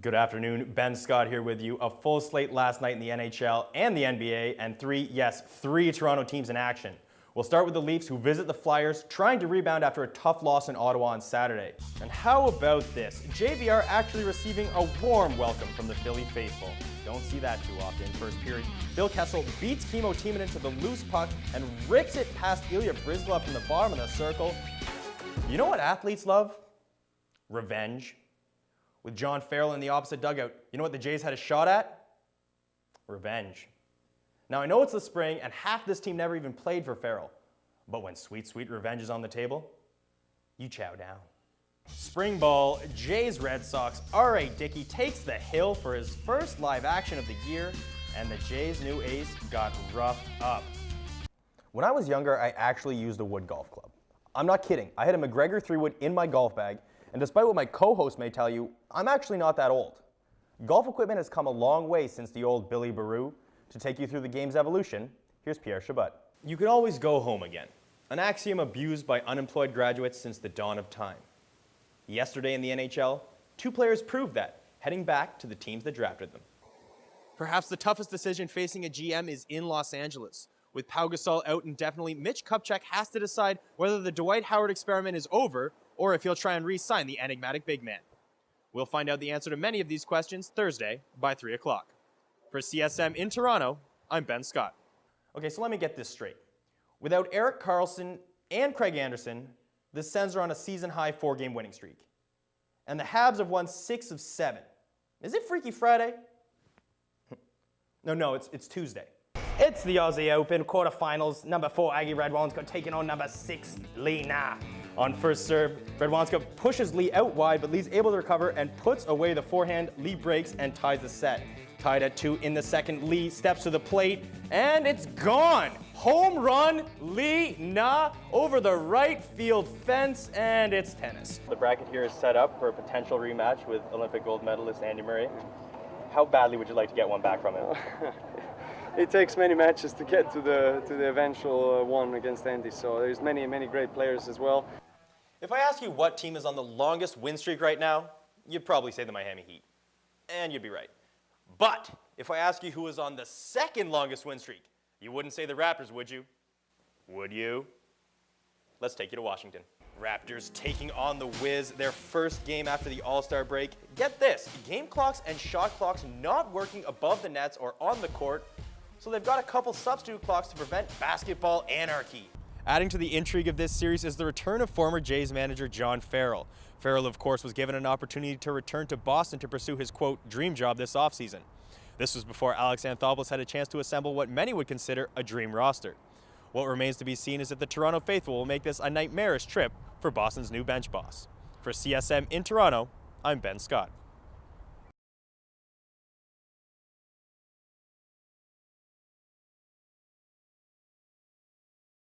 Good afternoon, Ben Scott here with you. A full slate last night in the NHL and the NBA, and three Toronto teams in action. We'll start with the Leafs, who visit the Flyers, trying to rebound after a tough loss in Ottawa on Saturday. And how about this? JVR actually receiving a warm welcome from the Philly faithful. Don't see that too often. First period, Phil Kessel beats Kimmo Timonen into the loose puck and rips it past Ilya Bryzgalov from the bottom of the circle. You know what athletes love? Revenge. With John Farrell in the opposite dugout, you know what the Jays had a shot at? Revenge. Now, I know it's the spring, and half this team never even played for Farrell. But when sweet, sweet revenge is on the table, you chow down. Spring ball, Jays Red Sox, R.A. Dickey takes the hill for his first live action of the year, and the Jays' new ace got roughed up. When I was younger, I actually used a wood golf club. I'm not kidding. I had a McGregor 3-wood in my golf bag, and despite what my co-host may tell you, I'm actually not that old. Golf equipment has come a long way since the old Billy Baroo. To take you through the game's evolution, here's Pierre Chabot. You can always go home again, an axiom abused by unemployed graduates since the dawn of time. Yesterday in the NHL, two players proved that, heading back to the teams that drafted them. Perhaps the toughest decision facing a GM is in Los Angeles. With Pau Gasol out indefinitely, Mitch Kupchak has to decide whether the Dwight Howard experiment is over or if he'll try and re-sign the enigmatic big man. We'll find out the answer to many of these questions Thursday by 3 o'clock. For CSM in Toronto, I'm Ben Scott. Okay, so let me get this straight. Without Erik Karlsson and Craig Anderson, the Sens are on a season-high 4-game winning streak. And the Habs have won 6 of 7. Is it Freaky Friday? No, it's Tuesday. It's the Aussie Open quarterfinals. Number 4 Aggie Radwanska taking on number 6 Lee Na. On first serve, Radwanska pushes Lee out wide, but Lee's able to recover and puts away the forehand. Lee breaks and ties the set. Tied at 2 in the second, Lee steps to the plate, and it's gone! Home run, Lee Na over the right field fence, and it's tennis. The bracket here is set up for a potential rematch with Olympic gold medalist Andy Murray. How badly would you like to get one back from him? It takes many matches to get to the eventual one against Andy, so there's many great players as well. If I ask you what team is on the longest win streak right now, you'd probably say the Miami Heat. And you'd be right. But if I ask you who is on the second longest win streak, you wouldn't say the Raptors, would you? Would you? Let's take you to Washington. Raptors taking on the Wiz, their first game after the All-Star break. Get this, game clocks and shot clocks not working above the nets or on the court, so they've got a couple substitute clocks to prevent basketball anarchy. Adding to the intrigue of this series is the return of former Jays manager John Farrell. Farrell, of course, was given an opportunity to return to Boston to pursue his, quote, dream job this offseason. This was before Alex Anthopoulos had a chance to assemble what many would consider a dream roster. What remains to be seen is if the Toronto faithful will make this a nightmarish trip for Boston's new bench boss. For CSM in Toronto, I'm Ben Scott.